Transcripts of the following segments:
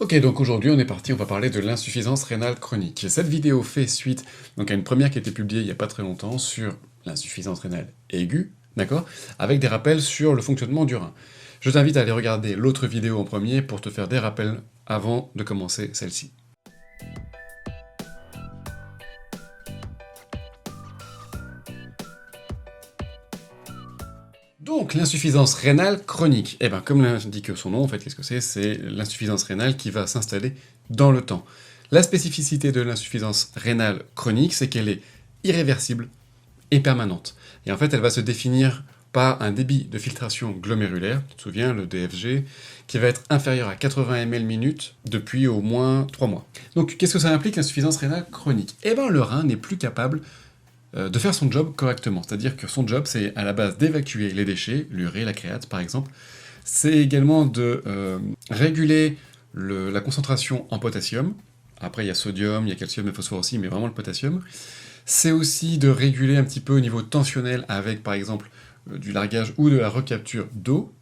Ok, donc aujourd'hui on est parti, on va parler de l'insuffisance rénale chronique. Cette vidéo fait suite donc, à une première qui a été publiée il n'y a pas très longtemps sur l'insuffisance rénale aiguë, d'accord? Avec des rappels sur le fonctionnement du rein. Je t'invite à aller regarder l'autre vidéo en premier pour te faire des rappels avant de commencer celle-ci. Donc, l'insuffisance rénale chronique. Eh bien, comme l'indique son nom, en fait, qu'est-ce que c'est? C'est l'insuffisance rénale qui va s'installer dans le temps. La spécificité de l'insuffisance rénale chronique, c'est qu'elle est irréversible et permanente. Et en fait, elle va se définir par un débit de filtration glomérulaire, tu te souviens, le DFG, qui va être inférieur à 80 ml minute depuis au moins 3 mois. Donc, qu'est-ce que ça implique l'insuffisance rénale chronique? Eh bien, le rein n'est plus capable de faire son job correctement. C'est-à-dire que son job, c'est à la base d'évacuer les déchets, l'urée, la créate par exemple. C'est également de réguler la concentration en potassium. Après, il y a sodium, il y a calcium et phosphore aussi, mais vraiment le potassium. C'est aussi de réguler un petit peu au niveau tensionnel avec, par exemple, du largage ou de la recapture d'eau.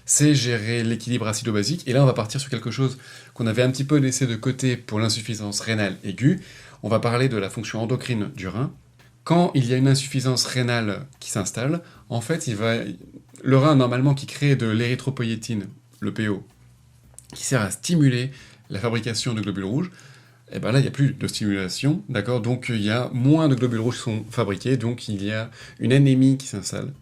C'est gérer l'équilibre acido-basique. Et là, on va partir sur quelque chose qu'on avait un petit peu laissé de côté pour l'insuffisance rénale aiguë. On va parler de la fonction endocrine du rein. Quand il y a une insuffisance rénale qui s'installe, en fait, le rein, normalement, qui crée de l'érythropoïétine, le PO, qui sert à stimuler la fabrication de globules rouges, et bien là, il n'y a plus de stimulation, d'accord? Donc il y a moins de globules rouges qui sont fabriqués, donc il y a une anémie qui s'installe.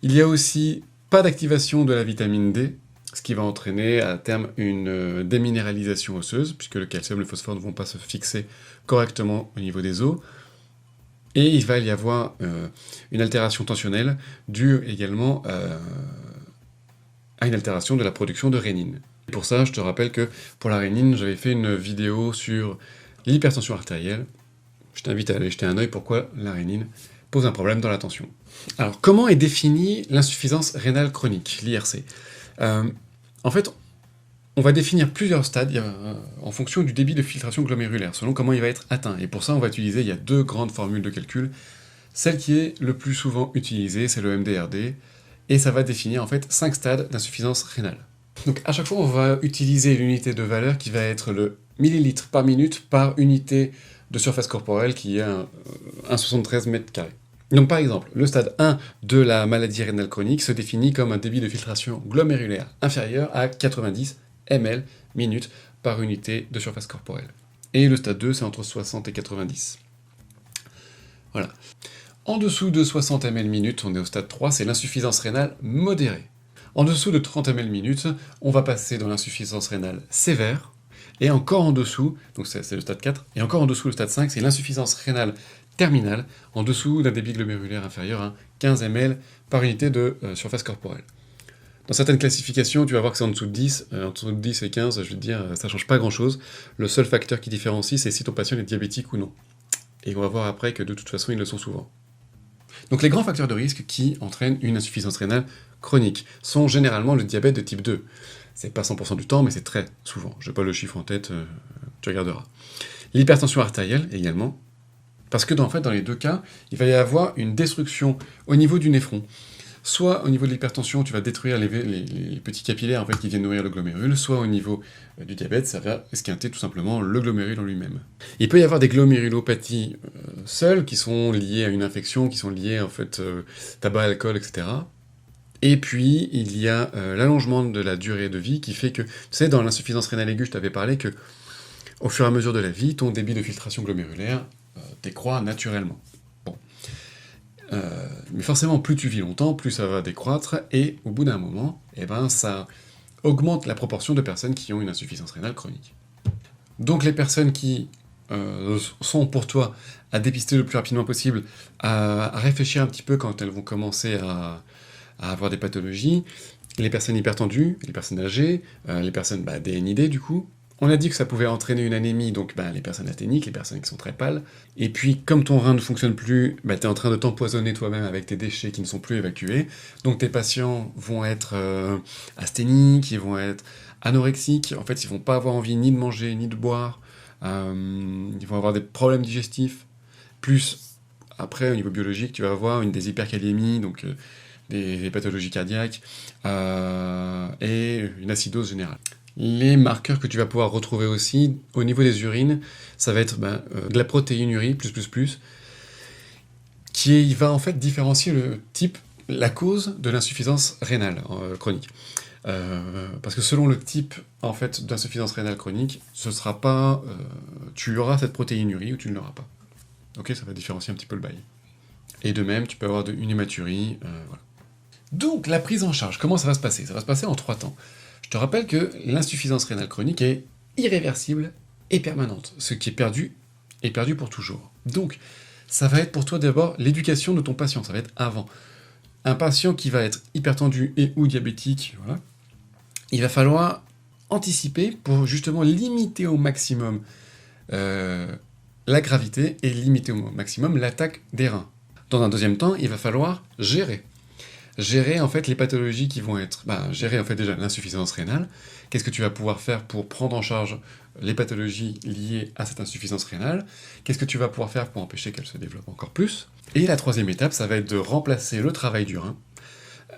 Il y a aussi pas d'activation de la vitamine D, ce qui va entraîner à terme une déminéralisation osseuse, puisque le calcium et le phosphore ne vont pas se fixer correctement au niveau des os. Et il va y avoir une altération tensionnelle due également à une altération de la production de rénine. Et pour ça, je te rappelle que pour la rénine, j'avais fait une vidéo sur l'hypertension artérielle. Je t'invite à aller jeter un œil pourquoi la rénine pose un problème dans la tension. Alors, comment est définie l'insuffisance rénale chronique, l'IRC? En fait, on va définir plusieurs stades en fonction du débit de filtration glomérulaire, selon comment il va être atteint. Et pour ça, on va utiliser, il y a deux grandes formules de calcul. Celle qui est le plus souvent utilisée, c'est le MDRD, et ça va définir en fait 5 stades d'insuffisance rénale. Donc à chaque fois, on va utiliser l'unité de valeur qui va être le millilitre par minute par unité de surface corporelle qui est 1,73 m². Donc par exemple, le stade 1 de la maladie rénale chronique se définit comme un débit de filtration glomérulaire inférieur à 90 ml minute par unité de surface corporelle. Et le stade 2, c'est entre 60 et 90. Voilà. En dessous de 60 ml minute, on est au stade 3, c'est l'insuffisance rénale modérée. En dessous de 30 ml minute, on va passer dans l'insuffisance rénale sévère. Et encore en dessous, donc c'est le stade 4, et encore en dessous le stade 5, c'est l'insuffisance rénale terminale, en dessous d'un débit glomérulaire inférieur à 15 ml par unité de surface corporelle. Dans certaines classifications, tu vas voir que c'est en dessous de 10. Entre 10 et 15, je vais te dire, ça change pas grand-chose. Le seul facteur qui différencie, c'est si ton patient est diabétique ou non. Et on va voir après que de toute façon, ils le sont souvent. Donc les grands facteurs de risque qui entraînent une insuffisance rénale chronique sont généralement le diabète de type 2. C'est pas 100% du temps, mais c'est très souvent. Je n'ai pas le chiffre en tête, tu regarderas. L'hypertension artérielle également, parce que dans les deux cas, il va y avoir une destruction au niveau du néphron. Soit au niveau de l'hypertension, tu vas détruire les petits capillaires en fait, qui viennent nourrir le glomérule, soit au niveau du diabète, ça va esquinter tout simplement le glomérule en lui-même. Il peut y avoir des glomérulopathies seules qui sont liées à une infection, qui sont liées en fait tabac, alcool, etc. Et puis il y a l'allongement de la durée de vie qui fait que, tu sais, dans l'insuffisance rénale aiguë, je t'avais parlé que au fur et à mesure de la vie, ton débit de filtration glomérulaire décroît naturellement. Mais forcément, plus tu vis longtemps, plus ça va décroître, et au bout d'un moment, ça augmente la proportion de personnes qui ont une insuffisance rénale chronique. Donc les personnes qui sont pour toi à dépister le plus rapidement possible, à réfléchir un petit peu quand elles vont commencer à avoir des pathologies, les personnes hypertendues, les personnes âgées, les personnes DNID du coup. On a dit que ça pouvait entraîner une anémie, donc les personnes athéniques, les personnes qui sont très pâles. Et puis, comme ton rein ne fonctionne plus, tu es en train de t'empoisonner toi-même avec tes déchets qui ne sont plus évacués. Donc tes patients vont être asthéniques, ils vont être anorexiques. En fait, ils vont pas avoir envie ni de manger, ni de boire. Ils vont avoir des problèmes digestifs. Plus, après, au niveau biologique, tu vas avoir des hyperkaliémies, donc des pathologies cardiaques, et une acidose générale. Les marqueurs que tu vas pouvoir retrouver aussi au niveau des urines, ça va être de la protéinurie, qui va en fait différencier le type, la cause de l'insuffisance rénale chronique. Parce que selon le type en fait d'insuffisance rénale chronique, ce sera pas, tu auras cette protéinurie ou tu ne l'auras pas. Ok, ça va différencier un petit peu le bail. Et de même, tu peux avoir une hématurie, voilà. Donc la prise en charge, comment ça va se passer? Ça va se passer en 3 temps. Je te rappelle que l'insuffisance rénale chronique est irréversible et permanente. Ce qui est perdu pour toujours. Donc, ça va être pour toi d'abord l'éducation de ton patient, ça va être avant. Un patient qui va être hypertendu et ou diabétique, voilà, il va falloir anticiper pour justement limiter au maximum la gravité et limiter au maximum l'attaque des reins. Dans un deuxième temps, il va falloir gérer. Gérer en fait les pathologies qui vont être... gérer en fait déjà l'insuffisance rénale. Qu'est-ce que tu vas pouvoir faire pour prendre en charge les pathologies liées à cette insuffisance rénale? Qu'est-ce que tu vas pouvoir faire pour empêcher qu'elle se développe encore plus? Et la troisième étape, ça va être de remplacer le travail du rein,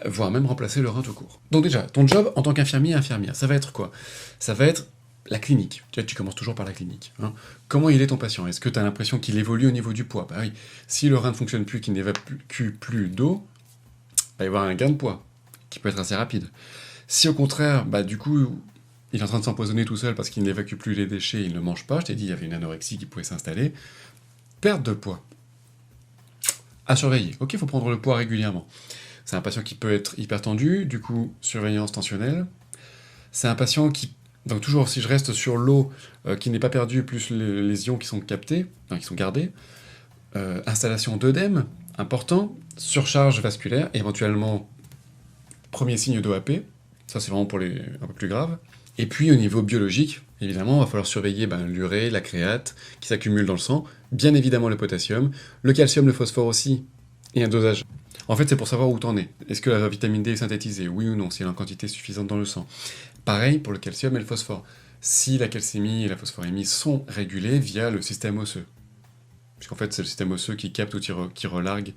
voire même remplacer le rein tout court. Donc déjà, ton job en tant qu'infirmier, infirmière, ça va être quoi? Ça va être la clinique. Tu commences toujours par la clinique. Hein. Comment il est ton patient? Est-ce que tu as l'impression qu'il évolue au niveau du poids? Bah oui, si le rein ne fonctionne plus, qu'il n'évacue plus d'eau, il va y avoir un gain de poids, qui peut être assez rapide. Si au contraire, du coup, il est en train de s'empoisonner tout seul parce qu'il n'évacue plus les déchets, il ne mange pas, je t'ai dit, il y avait une anorexie qui pouvait s'installer, perte de poids. À surveiller. Ok, il faut prendre le poids régulièrement. C'est un patient qui peut être hypertendu, du coup, surveillance tensionnelle. C'est un patient qui... Donc toujours, si je reste sur l'eau qui n'est pas perdue, plus les ions qui sont captés, qui sont gardés, installation d'œdème, important, surcharge vasculaire, éventuellement premier signe d'OAP, ça c'est vraiment pour les un peu plus graves. Et puis au niveau biologique, évidemment, il va fallour surveiller l'urée, la créate, qui s'accumulent dans le sang, bien évidemment le potassium, le calcium, le phosphore aussi, et un dosage. En fait, c'est pour savoir où t'en es. Est-ce que la vitamine D est synthétisée? Oui ou non, si elle est en quantité suffisante dans le sang. Pareil pour le calcium et le phosphore. Si la calcémie et la phosphorémie sont régulées via le système osseux. Puisqu'en fait, c'est le système osseux qui capte ou qui relargue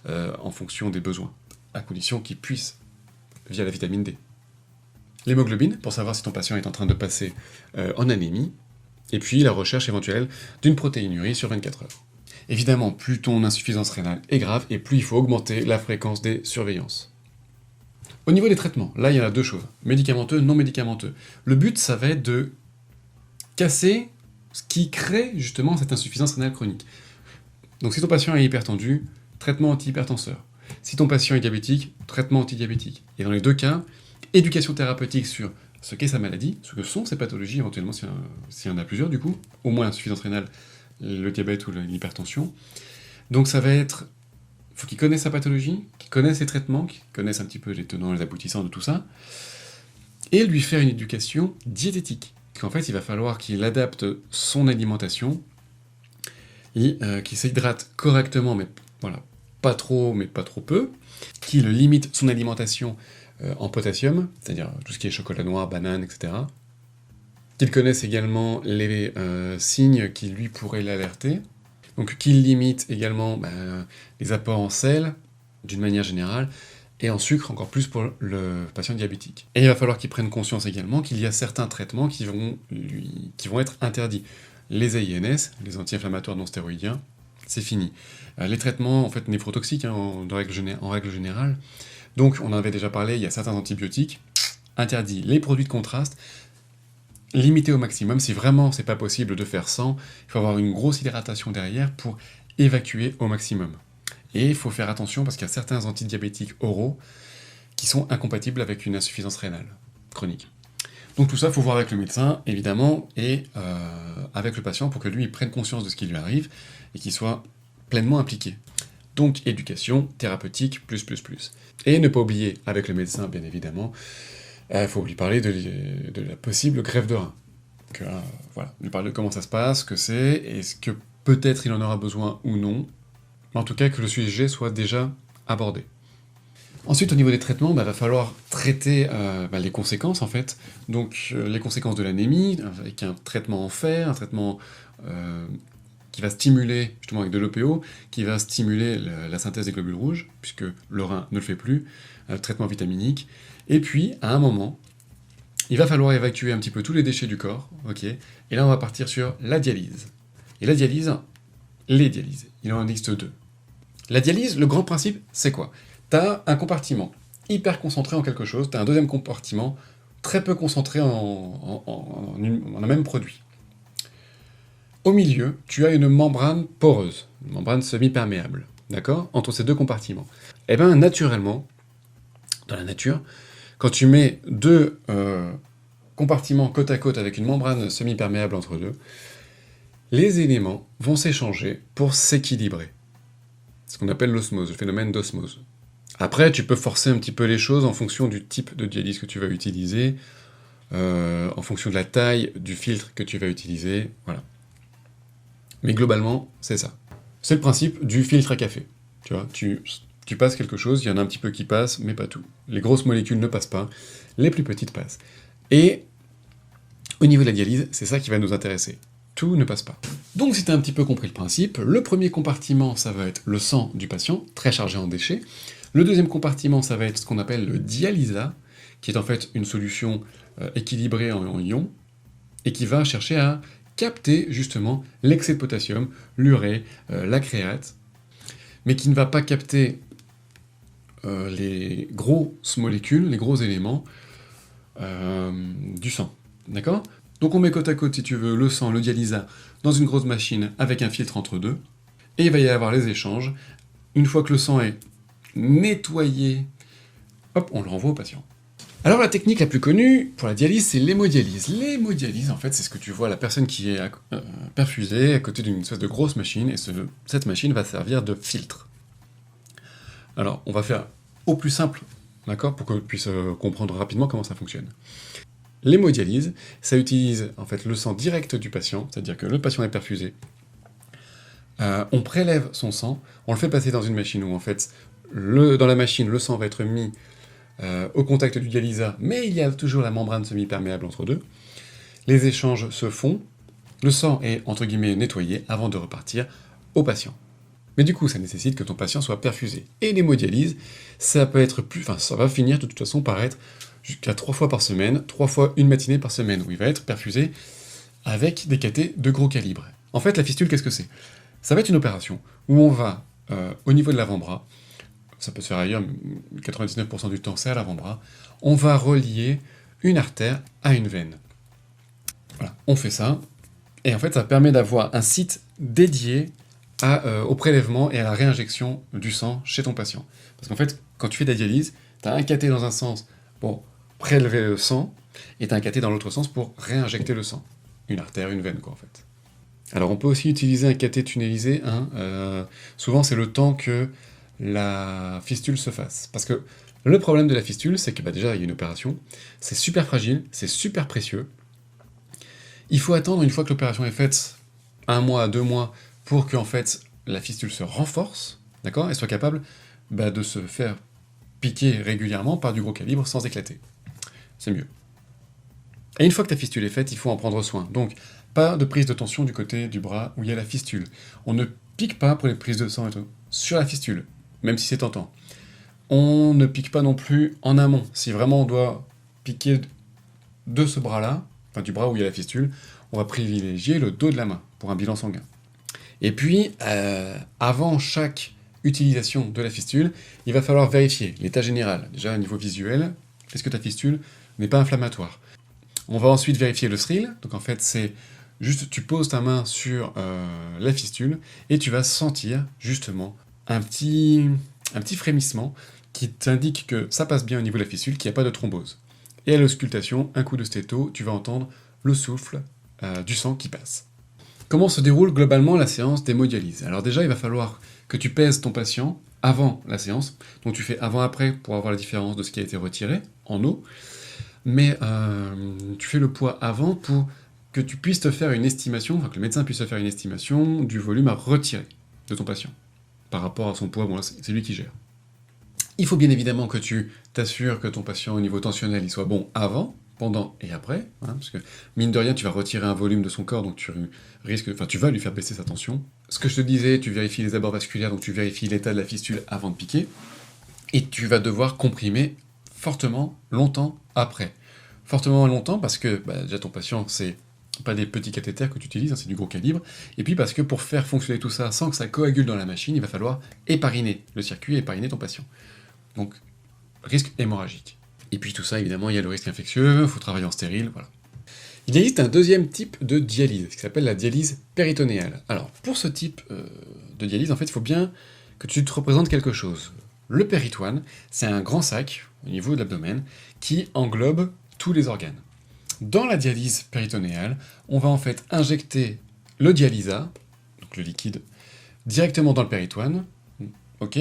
en fonction des besoins, à condition qu'il puisse via la vitamine D. L'hémoglobine, pour savoir si ton patient est en train de passer en anémie, et puis la recherche éventuelle d'une protéinurie sur 24 heures. Évidemment, plus ton insuffisance rénale est grave, et plus il faut augmenter la fréquence des surveillances. Au niveau des traitements, là il y en a 2 choses, médicamenteux, non médicamenteux. Le but, ça va être de casser ce qui crée justement cette insuffisance rénale chronique. Donc si ton patient est hypertendu, traitement antihypertenseur. Si ton patient est diabétique, traitement antidiabétique. Et dans les 2 cas, éducation thérapeutique sur ce qu'est sa maladie, ce que sont ses pathologies, éventuellement s'il y en a plusieurs du coup, au moins l'insuffisance rénale, le diabète ou l'hypertension. Donc ça va être, il faut qu'il connaisse sa pathologie, qu'il connaisse ses traitements, qu'il connaisse un petit peu les tenants et les aboutissants de tout ça, et lui faire une éducation diététique. Qu'en fait, il va falloir qu'il adapte son alimentation, et qu'il s'hydrate correctement, mais voilà, pas trop, mais pas trop peu, qu'il limite son alimentation en potassium, c'est-à-dire tout ce qui est chocolat noir, banane, etc. Qu'il connaisse également les signes qui lui pourraient l'alerter, donc qu'il limite également les apports en sel, d'une manière générale, et en sucre encore plus pour le patient diabétique. Et il va falloir qu'il prenne conscience également qu'il y a certains traitements qui vont être interdits. Les AINS, les anti-inflammatoires non stéroïdiens, c'est fini. Les traitements en fait néphrotoxiques, en règle générale, donc on en avait déjà parlé, il y a certains antibiotiques, interdits. Les produits de contraste, limités au maximum, si vraiment c'est pas possible de faire sans, il faut avoir une grosse hydratation derrière pour évacuer au maximum. Et il faut faire attention parce qu'il y a certains antidiabétiques oraux qui sont incompatibles avec une insuffisance rénale chronique. Donc tout ça, il faut voir avec le médecin, évidemment, et avec le patient pour que lui il prenne conscience de ce qui lui arrive et qu'il soit pleinement impliqué. Donc éducation, thérapeutique, plus. Et ne pas oublier, avec le médecin, bien évidemment, il faut lui parler de la possible greffe de rein. Donc, voilà, lui parler de comment ça se passe, ce que c'est, est-ce que peut-être il en aura besoin ou non, mais en tout cas que le sujet soit déjà abordé. Ensuite, au niveau des traitements, va falloir traiter les conséquences, en fait. Donc, les conséquences de l'anémie, avec un traitement en fer, un traitement qui va stimuler, justement avec de l'EPO, qui va stimuler la synthèse des globules rouges, puisque le rein ne le fait plus, traitement vitaminique. Et puis, à un moment, il va falloir évacuer un petit peu tous les déchets du corps, ok. Et là, on va partir sur la dialyse. Et la dialyse, les dialyses, il en existe deux. La dialyse, le grand principe, c'est quoi? T'as un compartiment hyper concentré en quelque chose, t'as un deuxième compartiment très peu concentré en un même produit. Au milieu, tu as une membrane poreuse, une membrane semi-perméable, d'accord, entre ces deux compartiments. Et bien, naturellement, dans la nature, quand tu mets deux compartiments côte à côte avec une membrane semi-perméable entre deux, les éléments vont s'échanger pour s'équilibrer. Ce qu'on appelle l'osmose, le phénomène d'osmose. Après, tu peux forcer un petit peu les choses en fonction du type de dialyse que tu vas utiliser, en fonction de la taille du filtre que tu vas utiliser, voilà. Mais globalement, c'est ça. C'est le principe du filtre à café. Tu vois, tu passes quelque chose, il y en a un petit peu qui passe, mais pas tout. Les grosses molécules ne passent pas, les plus petites passent. Et au niveau de la dialyse, c'est ça qui va nous intéresser. Tout ne passe pas. Donc si tu as un petit peu compris le principe, le premier compartiment, ça va être le sang du patient, très chargé en déchets. Le deuxième compartiment, ça va être ce qu'on appelle le dialysa, qui est en fait une solution équilibrée en ions, et qui va chercher à capter justement l'excès de potassium, l'urée, la créate, mais qui ne va pas capter les grosses molécules, les gros éléments du sang. D'accord? Donc on met côte à côte, si tu veux, le sang, le dialysa, dans une grosse machine avec un filtre entre deux, et il va y avoir les échanges. Une fois que le sang est nettoyé, hop, on le renvoie au patient. Alors la technique la plus connue pour la dialyse, c'est l'hémodialyse. L'hémodialyse, en fait, c'est ce que tu vois, la personne qui est perfusée à côté d'une espèce de grosse machine, et cette machine va servir de filtre. Alors, on va faire au plus simple, d'accord, pour que tu puisses comprendre rapidement comment ça fonctionne. L'hémodialyse, ça utilise en fait le sang direct du patient, c'est-à-dire que le patient est perfusé, on prélève son sang, on le fait passer dans une machine où en fait, dans la machine, le sang va être mis au contact du dialysa, mais il y a toujours la membrane semi-perméable entre deux. Les échanges se font, le sang est entre guillemets nettoyé avant de repartir au patient. Mais du coup, ça nécessite que ton patient soit perfusé. Et l'hémodialyse, ça peut être ça va finir de toute façon par être jusqu'à 3 fois par semaine, 3 fois une matinée par semaine, où il va être perfusé avec des cathéters de gros calibre. En fait, la fistule, qu'est-ce que c'est? Ça va être une opération où on va, au niveau de l'avant-bras, ça peut se faire ailleurs, mais 99% du temps c'est à l'avant-bras, on va relier une artère à une veine. Voilà, on fait ça, et en fait ça permet d'avoir un site dédié au prélèvement et à la réinjection du sang chez ton patient. Parce qu'en fait, quand tu fais de la dialyse, tu as un cathé dans un sens pour prélever le sang, et tu as un cathé dans l'autre sens pour réinjecter le sang. Une artère, une veine, quoi, en fait. Alors on peut aussi utiliser un cathé tunnélisé, souvent c'est le temps que la fistule se fasse. Parce que le problème de la fistule, c'est que déjà il y a une opération, c'est super fragile, c'est super précieux. Il faut attendre une fois que l'opération est faite, 1 mois, 2 mois, pour que en fait, la fistule se renforce, d'accord, et soit capable de se faire piquer régulièrement par du gros calibre sans éclater. C'est mieux. Et une fois que ta fistule est faite, il faut en prendre soin. Donc, pas de prise de tension du côté du bras où il y a la fistule. On ne pique pas pour les prises de sang et tout, sur la fistule, même si c'est tentant. On ne pique pas non plus en amont. Si vraiment on doit piquer de ce bras-là, enfin du bras où il y a la fistule, on va privilégier le dos de la main pour un bilan sanguin. Et puis, avant chaque utilisation de la fistule, il va falloir vérifier l'état général. Déjà, au niveau visuel, est-ce que ta fistule n'est pas inflammatoire? On va ensuite vérifier le thrill, donc en fait c'est juste tu poses ta main sur la fistule et tu vas sentir justement un petit frémissement qui t'indique que ça passe bien au niveau de la fistule, qu'il n'y a pas de thrombose. Et à l'auscultation, un coup de stéto, tu vas entendre le souffle du sang qui passe. Comment se déroule globalement la séance d'hémodialyse? Alors déjà, il va falloir que tu pèses ton patient avant la séance, donc tu fais avant-après pour avoir la différence de ce qui a été retiré en eau, mais tu fais le poids avant pour que tu puisses te faire une estimation, enfin que le médecin puisse te faire une estimation du volume à retirer de ton patient, par rapport à son poids, bon là c'est lui qui gère. Il faut bien évidemment que tu t'assures que ton patient au niveau tensionnel il soit bon avant, pendant et après, parce que mine de rien tu vas retirer un volume de son corps, donc tu vas lui faire baisser sa tension. Ce que je te disais, tu vérifies les abords vasculaires, donc tu vérifies l'état de la fistule avant de piquer, et tu vas devoir comprimer fortement, longtemps après. fortement longtemps parce que déjà ton patient, c'est pas des petits cathéters que tu utilises, hein, c'est du gros calibre, et puis parce que pour faire fonctionner tout ça sans que ça coagule dans la machine, il va falloir épariner le circuit, épariner ton patient. Donc, risque hémorragique. Et puis tout ça, évidemment, il y a le risque infectieux, il faut travailler en stérile, voilà. Il existe un deuxième type de dialyse, qui s'appelle la dialyse péritonéale. Alors, pour ce type de dialyse, en fait, il faut bien que tu te représentes quelque chose. Le péritoine, c'est un grand sac, au niveau de l'abdomen, qui englobe tous les organes. Dans la dialyse péritonéale, on va en fait injecter le dialysat, donc le liquide, directement dans le péritoine, ok,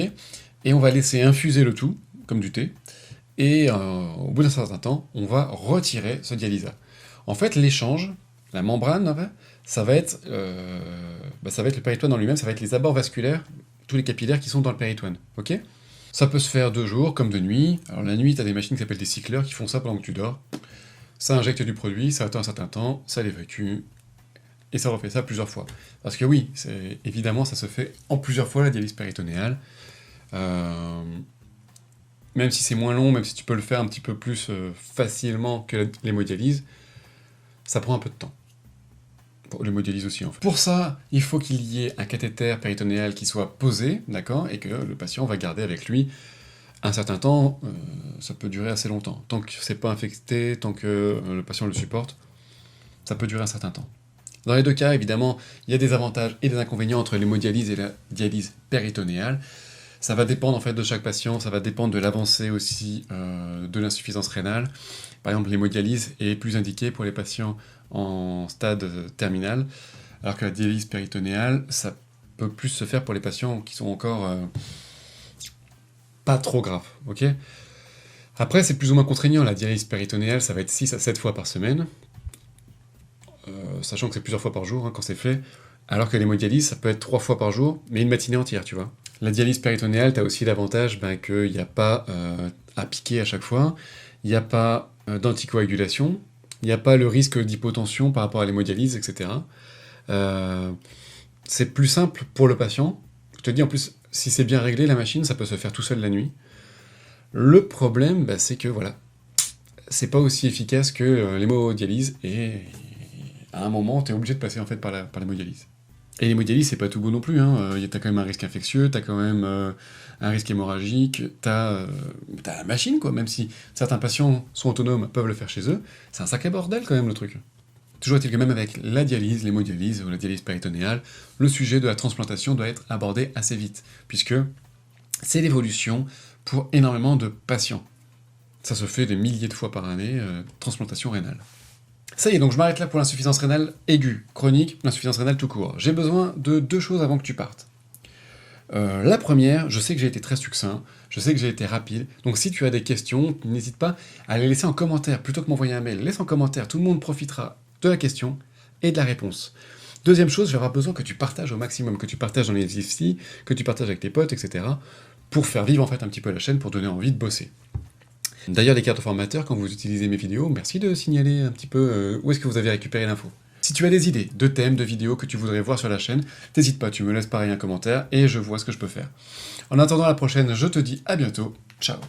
et on va laisser infuser le tout, comme du thé, et au bout d'un certain temps, on va retirer ce dialysat. En fait, l'échange, la membrane, ça va être le péritoine en lui-même, ça va être les abords vasculaires, tous les capillaires qui sont dans le péritoine, ok. Ça peut se faire de jour comme de nuit. Alors la nuit, tu as des machines qui s'appellent des cycleurs qui font ça pendant que tu dors. Ça injecte du produit, ça attend un certain temps, ça l'évacue, et ça refait ça plusieurs fois. Parce que oui, évidemment, ça se fait en plusieurs fois la dialyse péritonéale. Même si c'est moins long, même si tu peux le faire un petit peu plus facilement que l'hémodialyse, ça prend un peu de temps. L'hémodialyse aussi, en fait. Pour ça, il faut qu'il y ait un cathéter péritonéal qui soit posé, d'accord, et que le patient va garder avec lui un certain temps. Ça peut durer assez longtemps. Tant que c'est pas infecté, tant que le patient le supporte, ça peut durer un certain temps. Dans les deux cas, évidemment, il y a des avantages et des inconvénients entre l'hémodialyse et la dialyse péritonéale. Ça va dépendre en fait de chaque patient, ça va dépendre de l'avancée aussi de l'insuffisance rénale. Par exemple, l'hémodialyse est plus indiquée pour les patients en stade terminal, alors que la dialyse péritonéale, ça peut plus se faire pour les patients qui sont encore pas trop graves, ok. Après, c'est plus ou moins contraignant, la dialyse péritonéale, ça va être 6 à 7 fois par semaine, sachant que c'est plusieurs fois par jour quand c'est fait, alors que l'hémodialyse, ça peut être 3 fois par jour, mais une matinée entière, tu vois. La dialyse péritonéale, tu as aussi l'avantage qu'il n'y a pas à piquer à chaque fois, il n'y a pas d'anticoagulation, il n'y a pas le risque d'hypotension par rapport à l'hémodialyse, etc. C'est plus simple pour le patient. Je te dis, en plus, si c'est bien réglé, la machine, ça peut se faire tout seul la nuit. Le problème, c'est que, voilà, c'est pas aussi efficace que l'hémodialyse, et à un moment, tu es obligé de passer en fait par l'hémodialyse. Et l'hémodialyse, c'est pas tout beau non plus, t'as quand même un risque infectieux, t'as quand même un risque hémorragique, t'as la machine, quoi, même si certains patients sont autonomes, peuvent le faire chez eux, c'est un sacré bordel quand même le truc. Toujours est-il que même avec la dialyse, l'hémodialyse ou la dialyse péritonéale, le sujet de la transplantation doit être abordé assez vite, puisque c'est l'évolution pour énormément de patients. Ça se fait des milliers de fois par année, transplantation rénale. Ça y est, donc je m'arrête là pour l'insuffisance rénale aiguë, chronique, l'insuffisance rénale tout court. J'ai besoin de 2 choses avant que tu partes. La première, je sais que j'ai été très succinct, je sais que j'ai été rapide, donc si tu as des questions, n'hésite pas à les laisser en commentaire, plutôt que m'envoyer un mail. Laisse en commentaire, tout le monde profitera de la question et de la réponse. Deuxième chose, j'aurai besoin que tu partages au maximum, que tu partages dans les IFC, que tu partages avec tes potes, etc., pour faire vivre en fait un petit peu la chaîne, pour donner envie de bosser. D'ailleurs, les cartes formateurs, quand vous utilisez mes vidéos, merci de signaler un petit peu où est-ce que vous avez récupéré l'info. Si tu as des idées de thèmes, de vidéos que tu voudrais voir sur la chaîne, n'hésite pas, tu me laisses pareil un commentaire et je vois ce que je peux faire. En attendant la prochaine, je te dis à bientôt, ciao.